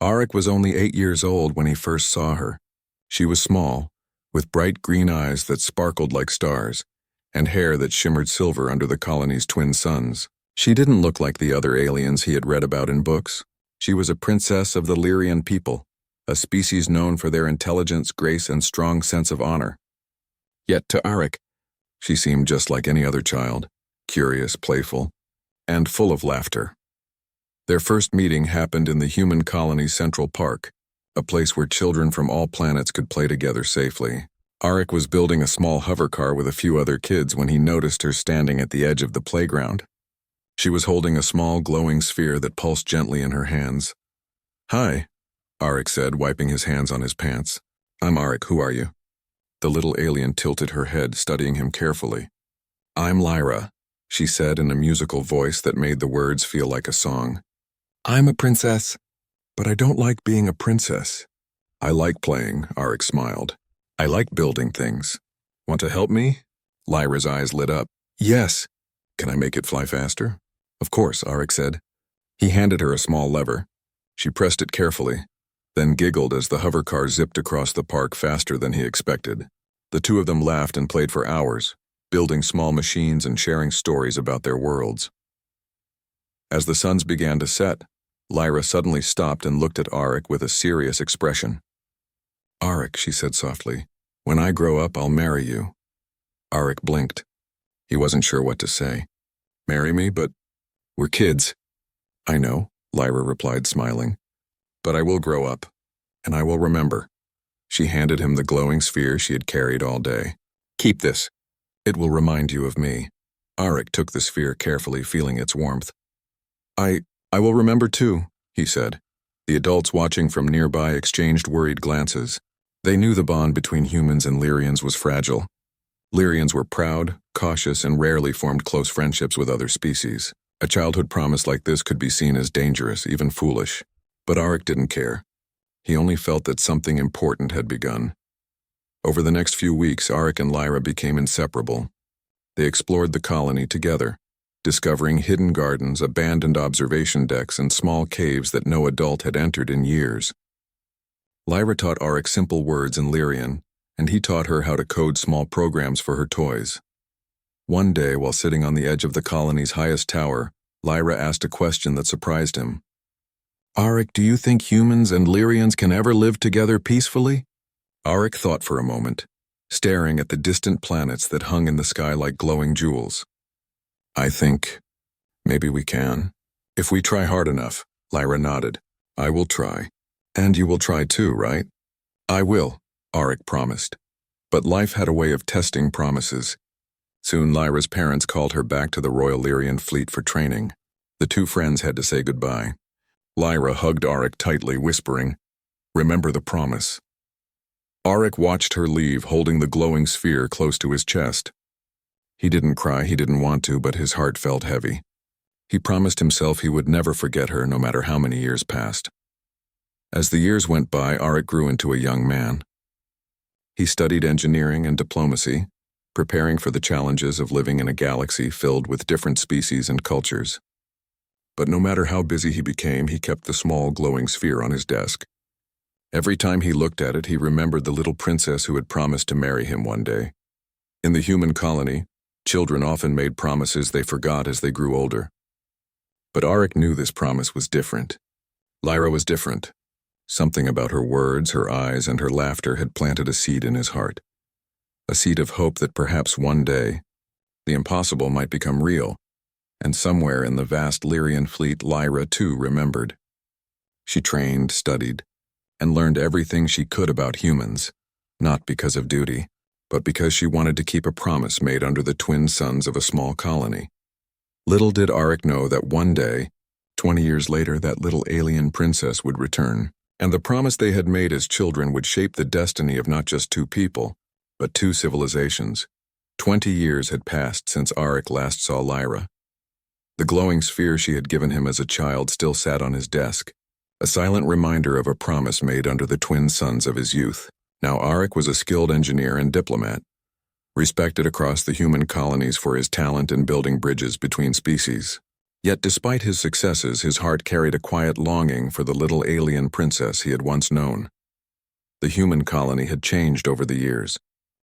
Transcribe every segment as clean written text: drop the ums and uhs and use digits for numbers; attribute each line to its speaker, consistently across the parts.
Speaker 1: Arik was only 8 years old when he first saw her. She was small, with bright green eyes that sparkled like stars, and hair that shimmered silver under the colony's twin suns. She didn't look like the other aliens he had read about in books. She was a princess of the Lyrian people, a species known for their intelligence, grace, and strong sense of honor. Yet to Arik, she seemed just like any other child, curious, playful, and full of laughter. Their first meeting happened in the human colony's Central Park, a place where children from all planets could play together safely. Arik was building a small hovercar with a few other kids when he noticed her standing at the edge of the playground. She was holding a small glowing sphere that pulsed gently in her hands. "Hi," Arik said, wiping his hands on his pants. "I'm Arik, who are you?" The little alien tilted her head, studying him carefully. "I'm Lyra," she said in a musical voice that made the words feel like a song. "I'm a princess, but I don't like being a princess." "I like playing," Arik smiled. "I like building things. Want to help me?" Lyra's eyes lit up. "Yes. Can I make it fly faster?" "Of course," Arik said. He handed her a small lever. She pressed it carefully, then giggled as the hovercar zipped across the park faster than he expected. The two of them laughed and played for hours, building small machines and sharing stories about their worlds. As the suns began to set, Lyra suddenly stopped and looked at Arik with a serious expression. "Arik," she said softly, "when I grow up, I'll marry you." Arik blinked. He wasn't sure what to say. "Marry me? But we're kids." "I know," Lyra replied, smiling. "But I will grow up, and I will remember." She handed him the glowing sphere she had carried all day. "Keep this. It will remind you of me." Arik took the sphere carefully, feeling its warmth. I will remember too," he said. The adults watching from nearby exchanged worried glances. They knew the bond between humans and Lyrians was fragile. Lyrians were proud, cautious, and rarely formed close friendships with other species. A childhood promise like this could be seen as dangerous, even foolish. But Arik didn't care. He only felt that something important had begun. Over the next few weeks, Arik and Lyra became inseparable. They explored the colony together, discovering hidden gardens, abandoned observation decks, and small caves that no adult had entered in years. Lyra taught Arik simple words in Lyrian, and he taught her how to code small programs for her toys. One day, while sitting on the edge of the colony's highest tower, Lyra asked a question that surprised him. "Arik, do you think humans and Lyrians can ever live together peacefully?" Arik thought for a moment, staring at the distant planets that hung in the sky like glowing jewels. "I think maybe we can. If we try hard enough," Lyra nodded. "I will try. And you will try too, right?" "I will," Arik promised. But life had a way of testing promises. Soon Lyra's parents called her back to the Royal Lyrian fleet for training. The two friends had to say goodbye. Lyra hugged Arik tightly, whispering, "Remember the promise." Arik watched her leave, holding the glowing sphere close to his chest. He didn't cry, he didn't want to, but his heart felt heavy. He promised himself he would never forget her, no matter how many years passed. As the years went by, Arik grew into a young man. He studied engineering and diplomacy, preparing for the challenges of living in a galaxy filled with different species and cultures. But no matter how busy he became, he kept the small glowing sphere on his desk. Every time he looked at it, he remembered the little princess who had promised to marry him one day. In the human colony, children often made promises they forgot as they grew older. But Arik knew this promise was different. Lyra was different. Something about her words, her eyes, and her laughter had planted a seed in his heart. A seed of hope that perhaps one day, the impossible might become real. And somewhere in the vast Lyrian fleet, Lyra too remembered. She trained, studied, and learned everything she could about humans, not because of duty, but because she wanted to keep a promise made under the twin suns of a small colony. Little did Arik know that one day, 20 years later, that little alien princess would return, and the promise they had made as children would shape the destiny of not just two people, but two civilizations. 20 years had passed since Arik last saw Lyra. The glowing sphere she had given him as a child still sat on his desk, a silent reminder of a promise made under the twin suns of his youth. Now Arik was a skilled engineer and diplomat, respected across the human colonies for his talent in building bridges between species. Yet despite his successes, his heart carried a quiet longing for the little alien princess he had once known. The human colony had changed over the years.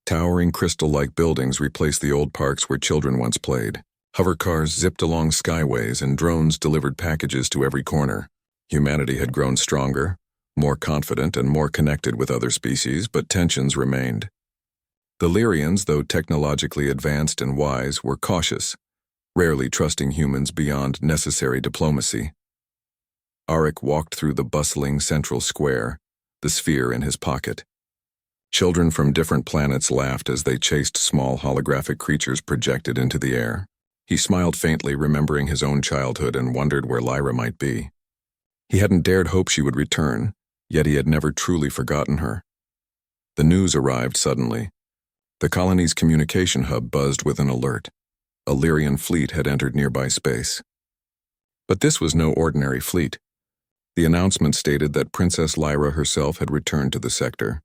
Speaker 1: Towering crystal-like buildings replaced the old parks where children once played. Hover cars zipped along skyways and drones delivered packages to every corner. Humanity had grown stronger, more confident and more connected with other species, but tensions remained. The Lyrians, though technologically advanced and wise, were cautious, rarely trusting humans beyond necessary diplomacy. Arik walked through the bustling central square, the sphere in his pocket. Children from different planets laughed as they chased small holographic creatures projected into the air. He smiled faintly, remembering his own childhood, and wondered where Lyra might be. He hadn't dared hope she would return, yet he had never truly forgotten her. The news arrived suddenly. The colony's communication hub buzzed with an alert. A Lyrian fleet had entered nearby space. But this was no ordinary fleet. The announcement stated that Princess Lyra herself had returned to the sector.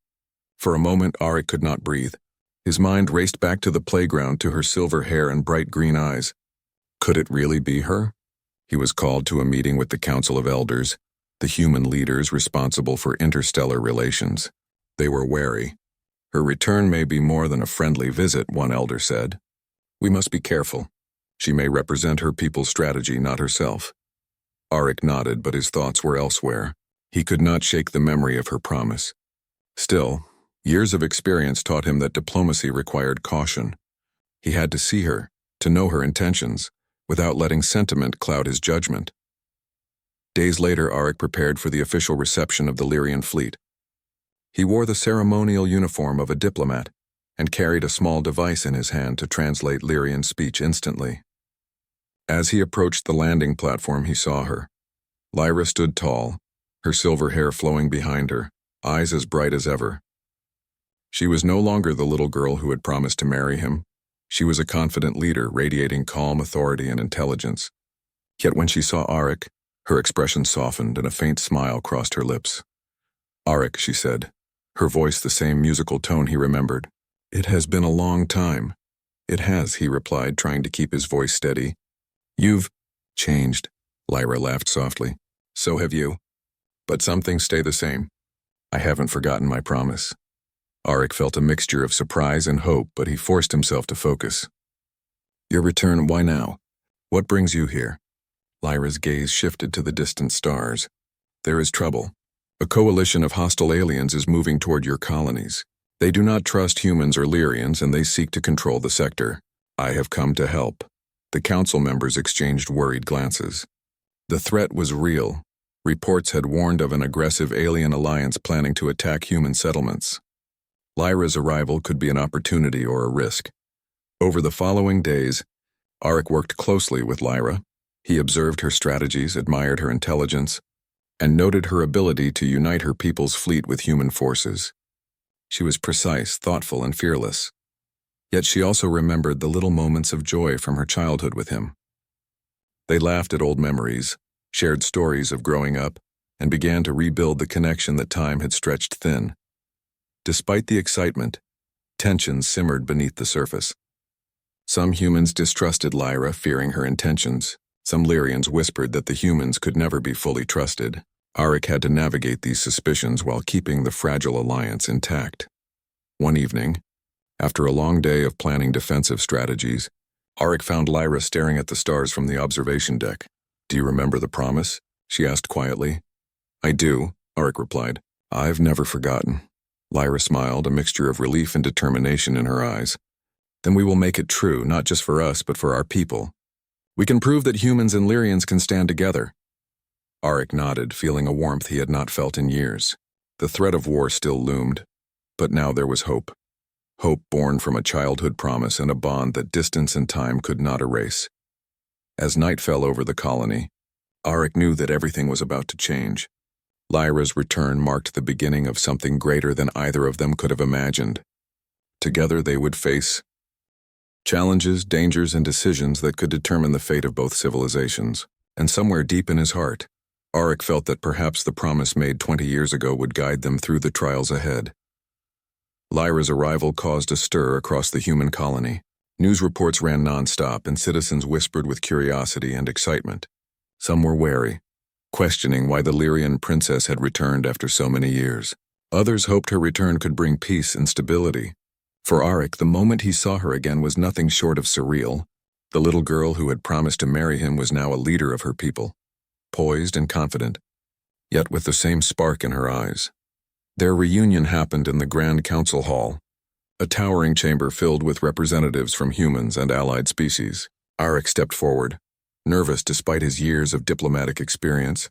Speaker 1: For a moment, Arik could not breathe. His mind raced back to the playground, to her silver hair and bright green eyes. Could it really be her? He was called to a meeting with the Council of Elders, the human leaders responsible for interstellar relations. They were wary. Her return may be more than a friendly visit, one elder said. We must be careful. She may represent her people's strategy, not herself. Arik nodded, but his thoughts were elsewhere. He could not shake the memory of her promise. Still, years of experience taught him that diplomacy required caution. He had to see her, to know her intentions, without letting sentiment cloud his judgment. Days later, Arik prepared for the official reception of the Lyrian fleet. He wore the ceremonial uniform of a diplomat and carried a small device in his hand to translate Lyrian speech instantly. As he approached the landing platform, he saw her. Lyra stood tall, her silver hair flowing behind her, eyes as bright as ever. She was no longer the little girl who had promised to marry him. She was a confident leader, radiating calm authority and intelligence. Yet when she saw Arik, her expression softened and a faint smile crossed her lips. Arik, she said, her voice the same musical tone he remembered. It has been a long time. It has, he replied, trying to keep his voice steady. You've changed, Lyra laughed softly. So have you. But some things stay the same. I haven't forgotten my promise. Arik felt a mixture of surprise and hope, but he forced himself to focus. Your return, why now? What brings you here? Lyra's gaze shifted to the distant stars. There is trouble. A coalition of hostile aliens is moving toward your colonies. They do not trust humans or Lyrians, and they seek to control the sector. I have come to help. The council members exchanged worried glances. The threat was real. Reports had warned of an aggressive alien alliance planning to attack human settlements. Lyra's arrival could be an opportunity or a risk. Over the following days, Arik worked closely with Lyra. He observed her strategies, admired her intelligence, and noted her ability to unite her people's fleet with human forces. She was precise, thoughtful, and fearless. Yet she also remembered the little moments of joy from her childhood with him. They laughed at old memories, shared stories of growing up, and began to rebuild the connection that time had stretched thin. Despite the excitement, tensions simmered beneath the surface. Some humans distrusted Lyra, fearing her intentions. Some Lyrians whispered that the humans could never be fully trusted. Arik had to navigate these suspicions while keeping the fragile alliance intact. One evening, after a long day of planning defensive strategies, Arik found Lyra staring at the stars from the observation deck. Do you remember the promise? She asked quietly. I do, Arik replied. I've never forgotten. Lyra smiled, a mixture of relief and determination in her eyes. Then we will make it true, not just for us, but for our people. We can prove that humans and Lyrians can stand together. Arik nodded, feeling a warmth he had not felt in years. The threat of war still loomed, but now there was hope. Hope born from a childhood promise and a bond that distance and time could not erase. As night fell over the colony, Arik knew that everything was about to change. Lyra's return marked the beginning of something greater than either of them could have imagined. Together they would face challenges, dangers, and decisions that could determine the fate of both civilizations. And somewhere deep in his heart, Arik felt that perhaps the promise made 20 years ago would guide them through the trials ahead. Lyra's arrival caused a stir across the human colony. News reports ran nonstop, and citizens whispered with curiosity and excitement. Some were wary, questioning why the Lyrian princess had returned after so many years. Others hoped her return could bring peace and stability. For Arik, the moment he saw her again was nothing short of surreal. The little girl who had promised to marry him was now a leader of her people, poised and confident, yet with the same spark in her eyes. Their reunion happened in the Grand Council Hall, a towering chamber filled with representatives from humans and allied species. Arik stepped forward, nervous despite his years of diplomatic experience.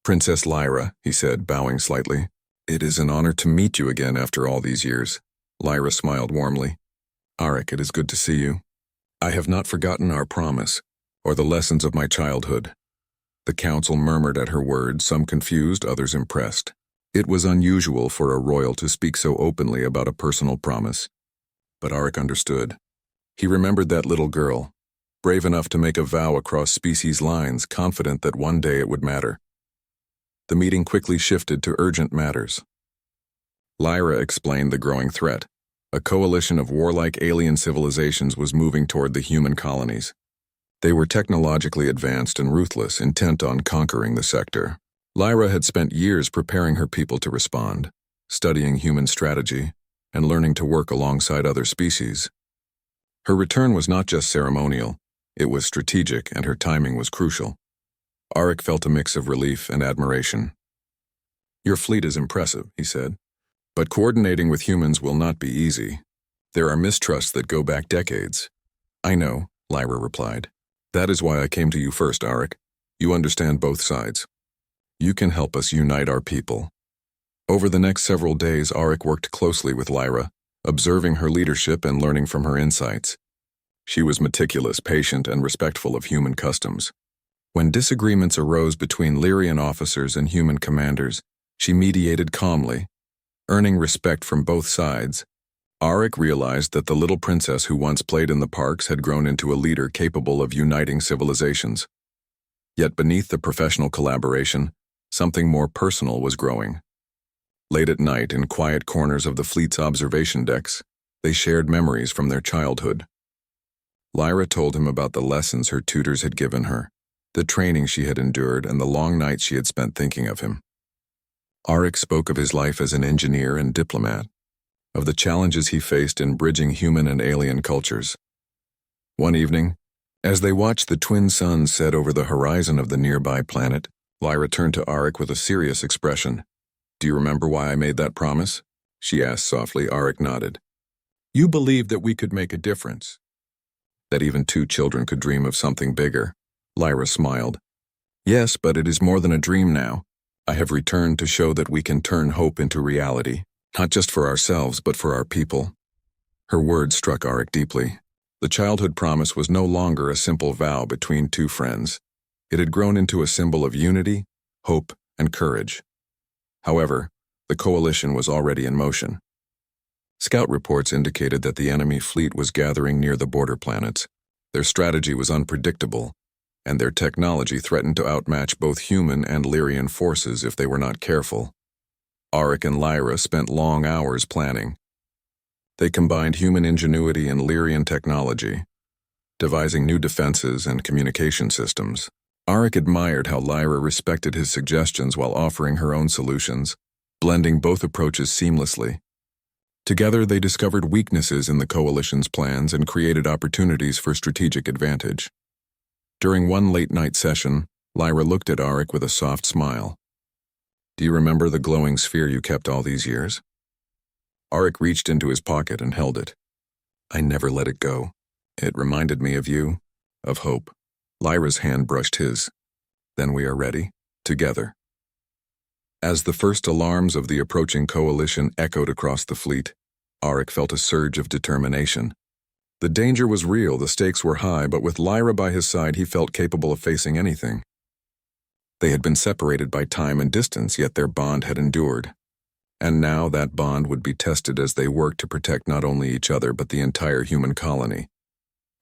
Speaker 1: "Princess Lyra," he said, bowing slightly. "It is an honor to meet you again after all these years." Lyra smiled warmly. "Arik, it is good to see you. I have not forgotten our promise, or the lessons of my childhood." The council murmured at her words, some confused, others impressed. It was unusual for a royal to speak so openly about a personal promise. But Arik understood. He remembered that little girl, brave enough to make a vow across species lines, confident that one day it would matter. The meeting quickly shifted to urgent matters. Lyra explained the growing threat. A coalition of warlike alien civilizations was moving toward the human colonies. They were technologically advanced and ruthless, intent on conquering the sector. Lyra had spent years preparing her people to respond, studying human strategy, and learning to work alongside other species. Her return was not just ceremonial, it was strategic, and her timing was crucial. Arik felt a mix of relief and admiration. "Your fleet is impressive," he said. "But coordinating with humans will not be easy. There are mistrusts that go back decades." "I know," Lyra replied. "That is why I came to you first, Arik. You understand both sides. You can help us unite our people." Over the next several days, Arik worked closely with Lyra, observing her leadership and learning from her insights. She was meticulous, patient, and respectful of human customs. When disagreements arose between Lyrian officers and human commanders, she mediated calmly, earning respect from both sides. Arik realized that the little princess who once played in the parks had grown into a leader capable of uniting civilizations. Yet beneath the professional collaboration, something more personal was growing. Late at night, in quiet corners of the fleet's observation decks, they shared memories from their childhood. Lyra told him about the lessons her tutors had given her, the training she had endured, and the long nights she had spent thinking of him. Arik spoke of his life as an engineer and diplomat, of the challenges he faced in bridging human and alien cultures. One evening, as they watched the twin suns set over the horizon of the nearby planet, Lyra turned to Arik with a serious expression. "Do you remember why I made that promise?" she asked softly. Arik nodded. "You believed that we could make a difference. That even two children could dream of something bigger." Lyra smiled. "Yes, but it is more than a dream now. I have returned to show that we can turn hope into reality, not just for ourselves, but for our people." Her words struck Arik deeply. The childhood promise was no longer a simple vow between two friends. It had grown into a symbol of unity, hope, and courage. However, the coalition was already in motion. Scout reports indicated that the enemy fleet was gathering near the border planets. Their strategy was unpredictable, and their technology threatened to outmatch both human and Lyrian forces if they were not careful. Arik and Lyra spent long hours planning. They combined human ingenuity and Lyrian technology, devising new defenses and communication systems. Arik admired how Lyra respected his suggestions while offering her own solutions, blending both approaches seamlessly. Together, they discovered weaknesses in the coalition's plans and created opportunities for strategic advantage. During one late-night session, Lyra looked at Arik with a soft smile. "Do you remember the glowing sphere you kept all these years?" Arik reached into his pocket and held it. "I never let it go. It reminded me of you, of hope." Lyra's hand brushed his. "Then we are ready, together." As the first alarms of the approaching coalition echoed across the fleet, Arik felt a surge of determination. The danger was real, the stakes were high, but with Lyra by his side, he felt capable of facing anything. They had been separated by time and distance, yet their bond had endured. And now that bond would be tested as they worked to protect not only each other but the entire human colony.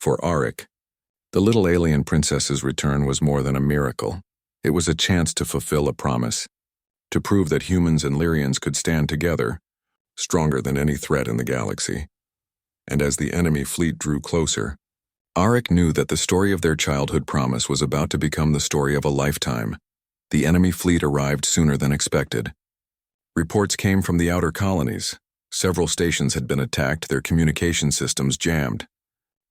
Speaker 1: For Arik, the little alien princess's return was more than a miracle. It was a chance to fulfill a promise, to prove that humans and Lyrians could stand together, stronger than any threat in the galaxy. and as the enemy fleet drew closer, Arik knew that the story of their childhood promise was about to become the story of a lifetime. The enemy fleet arrived sooner than expected. Reports came from the outer colonies. Several stations had been attacked, their communication systems jammed.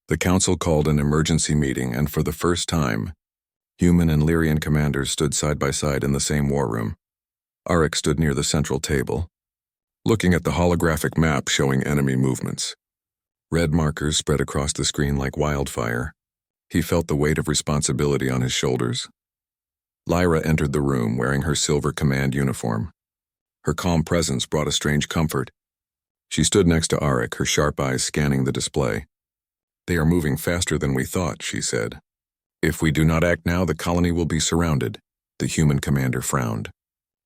Speaker 1: The council called an emergency meeting, and for the first time, human and Lyrian commanders stood side by side in the same war room. Arik stood near the central table, looking at the holographic map showing enemy movements. Red markers spread across the screen like wildfire. He felt the weight of responsibility on his shoulders. Lyra entered the room wearing her silver command uniform. Her calm presence brought a strange comfort. She stood next to Arik, her sharp eyes scanning the display. "They are moving faster than we thought," she said. "If we do not act now, the colony will be surrounded." The human commander frowned.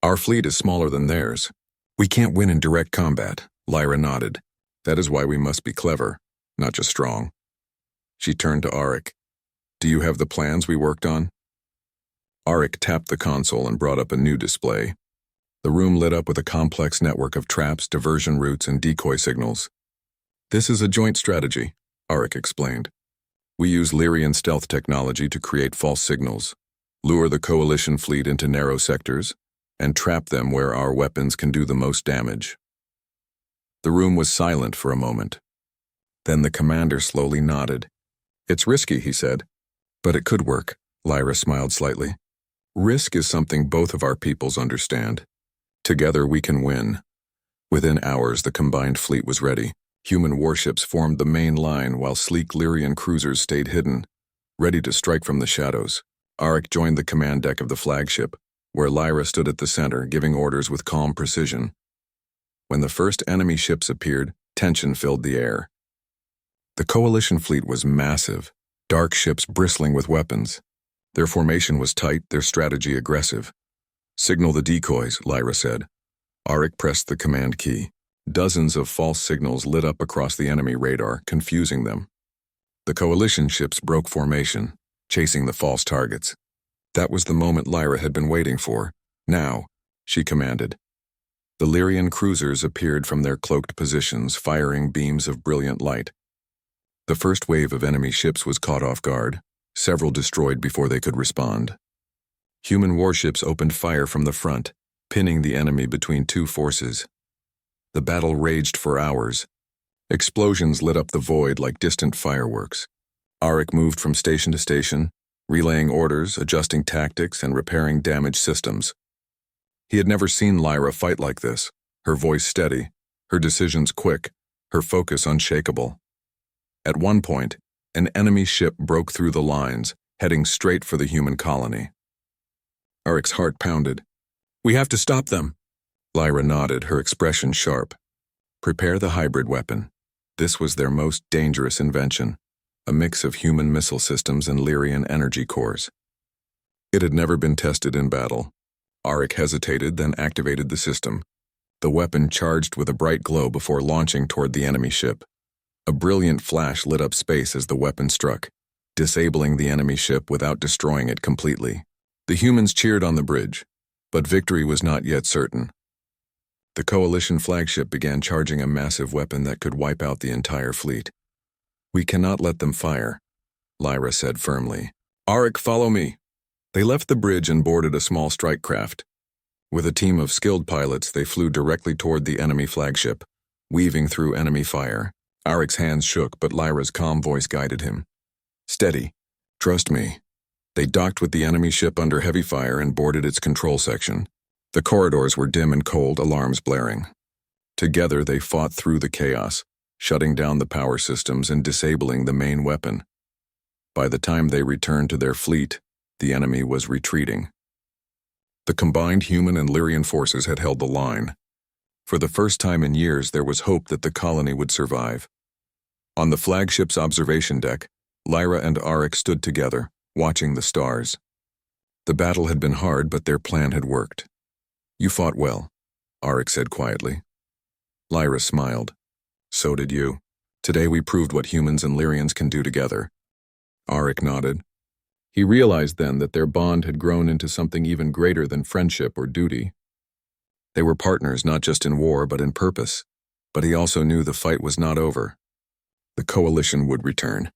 Speaker 1: "Our fleet is smaller than theirs. We can't win in direct combat." Lyra nodded. "That is why we must be clever, not just strong." She turned to Arik. "Do you have the plans we worked on?" Arik tapped the console and brought up a new display. The room lit up with a complex network of traps, diversion routes, and decoy signals. "This is a joint strategy," Arik explained. "We use Lyrian stealth technology to create false signals, lure the coalition fleet into narrow sectors, and trap them where our weapons can do the most damage." The room was silent for a moment. Then the commander slowly nodded. "It's risky," he said. "But it could work." Lyra smiled slightly. "Risk is something both of our peoples understand. Together we can win." Within hours, the combined fleet was ready. Human warships formed the main line while sleek Lyrian cruisers stayed hidden, ready to strike from the shadows. Arik joined the command deck of the flagship, where Lyra stood at the center, giving orders with calm precision. When the first enemy ships appeared, tension filled the air. The coalition fleet was massive, dark ships bristling with weapons. Their formation was tight, their strategy aggressive. "Signal the decoys," Lyra said. Arik pressed the command key. Dozens of false signals lit up across the enemy radar, confusing them. The coalition ships broke formation, chasing the false targets. That was the moment Lyra had been waiting for. "Now," she commanded. The Lyrian cruisers appeared from their cloaked positions, firing beams of brilliant light. The first wave of enemy ships was caught off guard, several destroyed before they could respond. Human warships opened fire from the front, pinning the enemy between two forces. The battle raged for hours. Explosions lit up the void like distant fireworks. Arik moved from station to station, relaying orders, adjusting tactics, and repairing damaged systems. He had never seen Lyra fight like this, her voice steady, her decisions quick, her focus unshakable. At one point, an enemy ship broke through the lines, heading straight for the human colony. Arik's heart pounded. "We have to stop them." Lyra nodded, her expression sharp. "Prepare the hybrid weapon." This was their most dangerous invention, a mix of human missile systems and Lyrian energy cores. It had never been tested in battle. Arik hesitated, then activated the system. The weapon charged with a bright glow before launching toward the enemy ship. A brilliant flash lit up space as the weapon struck, disabling the enemy ship without destroying it completely. The humans cheered on the bridge, but victory was not yet certain. The coalition flagship began charging a massive weapon that could wipe out the entire fleet. "We cannot let them fire," Lyra said firmly. "Arik, follow me." They left the bridge and boarded a small strike craft. With a team of skilled pilots, they flew directly toward the enemy flagship, weaving through enemy fire. Arik's hands shook, but Lyra's calm voice guided him. "Steady. Trust me." They docked with the enemy ship under heavy fire and boarded its control section. The corridors were dim and cold, alarms blaring. Together they fought through the chaos, shutting down the power systems and disabling the main weapon. By the time they returned to their fleet, the enemy was retreating. The combined human and Lyrian forces had held the line. For the first time in years, there was hope that the colony would survive. On the flagship's observation deck, Lyra and Arik stood together, watching the stars. The battle had been hard, but their plan had worked. "You fought well," Arik said quietly. Lyra smiled. "So did you. Today we proved what humans and Lyrians can do together." Arik nodded. He realized then that their bond had grown into something even greater than friendship or duty. They were partners not just in war but in purpose, but he also knew the fight was not over. The coalition would return.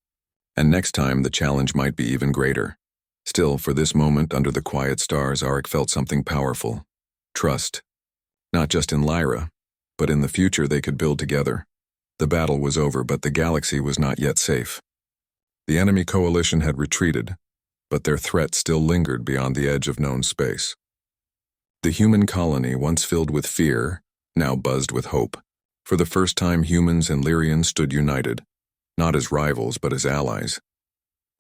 Speaker 1: And next time, the challenge might be even greater. Still, for this moment, under the quiet stars, Auric felt something powerful. Trust. Not just in Lyra, but in the future they could build together. The battle was over, but the galaxy was not yet safe. The enemy coalition had retreated, but their threat still lingered beyond the edge of known space. The human colony, once filled with fear, now buzzed with hope. For the first time, humans and Lyrians stood united, not as rivals but as allies.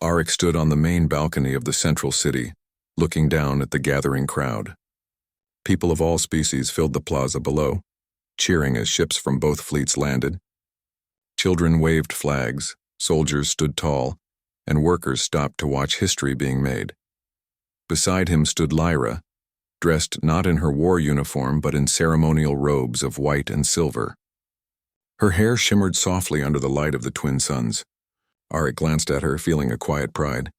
Speaker 1: Auric stood on the main balcony of the central city, looking down at the gathering crowd. People of all species filled the plaza below, cheering as ships from both fleets landed. Children waved flags, soldiers stood tall, and workers stopped to watch history being made. Beside him stood Lyra, dressed not in her war uniform but in ceremonial robes of white and silver. Her hair shimmered softly under the light of the twin suns. Auric glanced at her, feeling a quiet pride.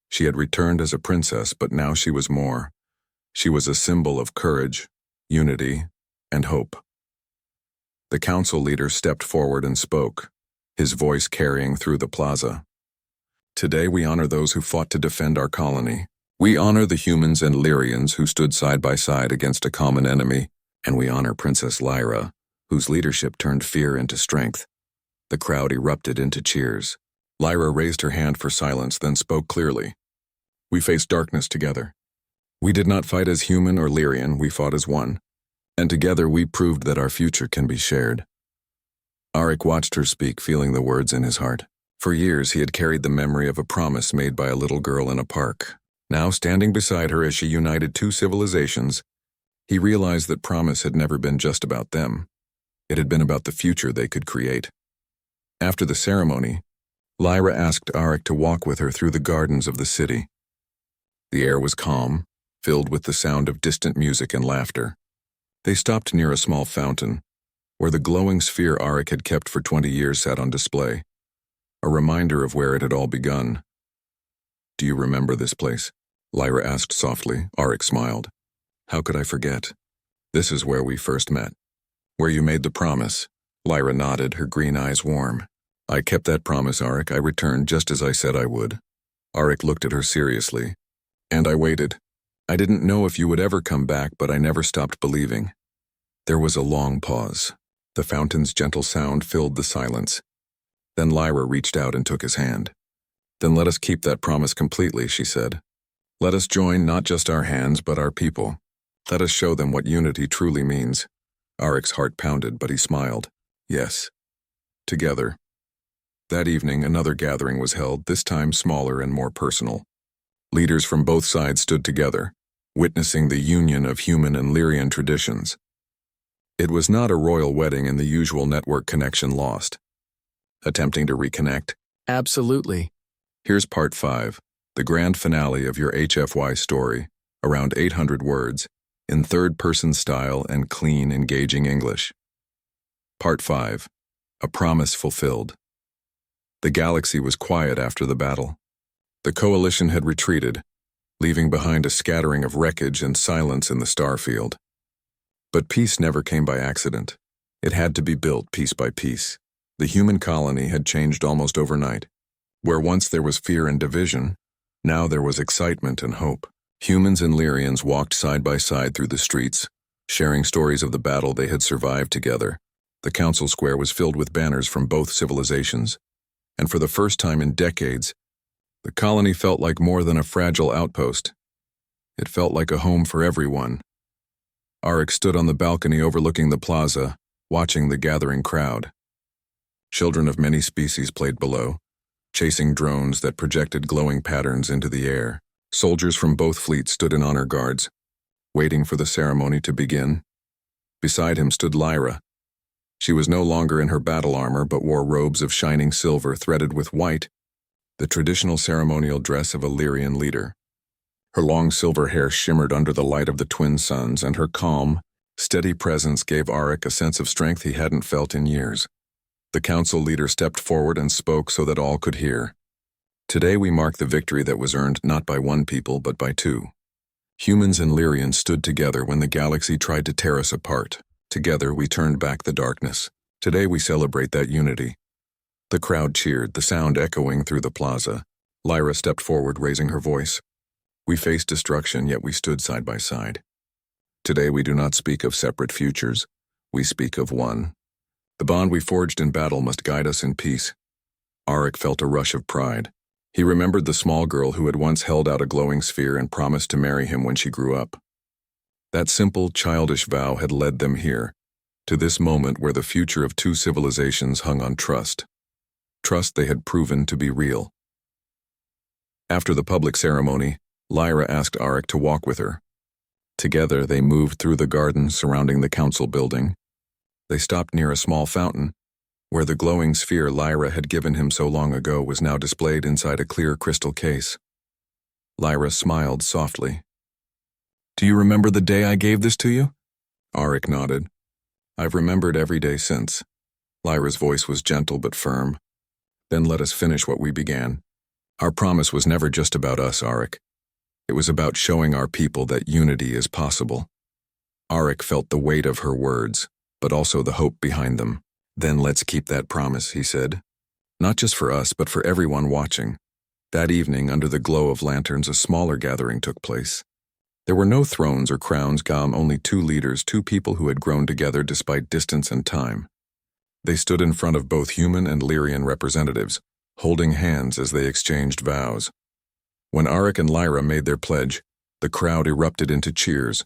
Speaker 1: She had returned as a princess, but now she was more. She was a symbol of courage, unity, and hope. The council leader stepped forward and spoke, his voice carrying through the plaza. Today we honor those who fought to defend our colony. We honor the humans and Lyrians who stood side by side against a common enemy, and we honor Princess Lyra, whose leadership turned fear into strength. The crowd erupted into cheers. Lyra raised her hand for silence, then spoke clearly. We faced darkness together. We did not fight as human or Lyrian, we fought as one. And together we proved that our future can be shared. Auric watched her speak, feeling the words in his heart. For years he had carried the memory of a promise made by a little girl in a park. Now, standing beside her as she united two civilizations, he realized that promise had never been just about them. It had been about the future they could create. After the ceremony, Lyra asked Auric to walk with her through the gardens of the city. The air was calm, filled with the sound of distant music and laughter. They stopped near a small fountain, where the glowing sphere Auric had kept for 20 years sat on display, a reminder of where it had all begun. Do you remember this place? Lyra asked softly. Auric smiled. How could I forget? This is where we first met. Where you made the promise. Lyra nodded, her green eyes warm. I kept that promise, Auric. I returned just as I said I would. Auric looked at her seriously. And I waited. I didn't know if you would ever come back, but I never stopped believing. There was a long pause. The fountain's gentle sound filled the silence. Then Lyra reached out and took his hand. Then let us keep that promise completely, she said. Let us join not just our hands, but our people. Let us show them what unity truly means. Auric's heart pounded, but he smiled. Yes. Together. That evening, another gathering was held, this time smaller and more personal. Leaders from both sides stood together, witnessing the union of human and Lyrian traditions. It was not a royal wedding and the usual network connection lost. Attempting to reconnect?
Speaker 2: Absolutely.
Speaker 1: Here's part 5, the grand finale of your HFY story, around 800 words, in third-person style and clean, engaging English. Part 5, a promise fulfilled. The galaxy was quiet after the battle. The coalition had retreated, leaving behind a scattering of wreckage and silence in the starfield. But peace never came by accident. It had to be built piece by piece. The human colony had changed almost overnight. Where once there was fear and division, now there was excitement and hope. Humans and Lyrians walked side by side through the streets, sharing stories of the battle they had survived together. The council square was filled with banners from both civilizations, and for the first time in decades, the colony felt like more than a fragile outpost. It felt like a home for everyone. Auric stood on the balcony overlooking the plaza, watching the gathering crowd. Children of many species played below, chasing drones that projected glowing patterns into the air. Soldiers from both fleets stood in honor guards, waiting for the ceremony to begin. Beside him stood Lyra. She was no longer in her battle armor but wore robes of shining silver threaded with white, the traditional ceremonial dress of a Lyrian leader. Her long silver hair shimmered under the light of the twin suns, and her calm, steady presence gave Auric a sense of strength he hadn't felt in years. The council leader stepped forward and spoke so that all could hear. Today we mark the victory that was earned not by one people but by two. Humans and Lyrians stood together when the galaxy tried to tear us apart. Together we turned back the darkness. Today we celebrate that unity. The crowd cheered, the sound echoing through the plaza. Lyra stepped forward, raising her voice. We faced destruction, yet we stood side by side. Today we do not speak of separate futures. We speak of one. The bond we forged in battle must guide us in peace. Auric felt a rush of pride. He remembered the small girl who had once held out a glowing sphere and promised to marry him when she grew up. That simple, childish vow had led them here, to this moment where the future of two civilizations hung on trust. Trust they had proven to be real. After the public ceremony, Lyra asked Auric to walk with her. Together they moved through the gardens surrounding the council building. They stopped near a small fountain, where the glowing sphere Lyra had given him so long ago was now displayed inside a clear crystal case. Lyra smiled softly. Do you remember the day I gave this to you? Auric nodded. I've remembered every day since. Lyra's voice was gentle but firm. Then let us finish what we began. Our promise was never just about us, Auric. It was about showing our people that unity is possible. Auric felt the weight of her words, but also the hope behind them. Then let's keep that promise, he said. Not just for us, but for everyone watching. That evening, under the glow of lanterns, a smaller gathering took place. There were no thrones or crowns, only two leaders, two people who had grown together despite distance and time. They stood in front of both human and Lyrian representatives, holding hands as they exchanged vows. When Auric and Lyra made their pledge, the crowd erupted into cheers.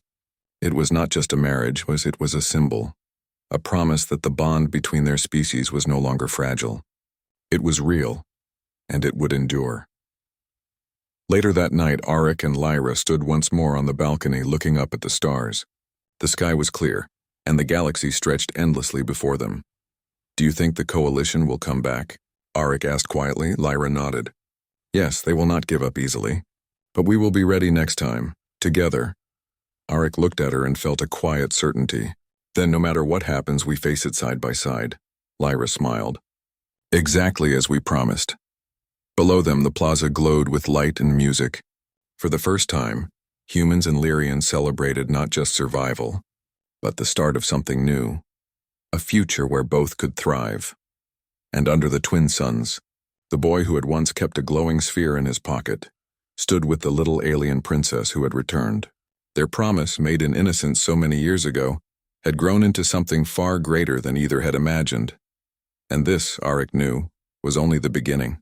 Speaker 1: It was not just a marriage, it was a symbol. A promise that the bond between their species was no longer fragile. It was real, and it would endure. Later that night, Auric and Lyra stood once more on the balcony looking up at the stars. The sky was clear, and the galaxy stretched endlessly before them. Do you think the coalition will come back? Auric asked quietly. Lyra nodded. Yes, they will not give up easily. But we will be ready next time, together. Auric looked at her and felt a quiet certainty. Then no matter what happens, we face it side by side. Lyra smiled. Exactly as we promised. Below them, the plaza glowed with light and music. For the first time, humans and Lyrians celebrated not just survival, but the start of something new. A future where both could thrive. And under the twin suns, the boy who had once kept a glowing sphere in his pocket stood with the little alien princess who had returned. Their promise, made in innocence so many years ago, had grown into something far greater than either had imagined. And this, Auric knew, was only the beginning.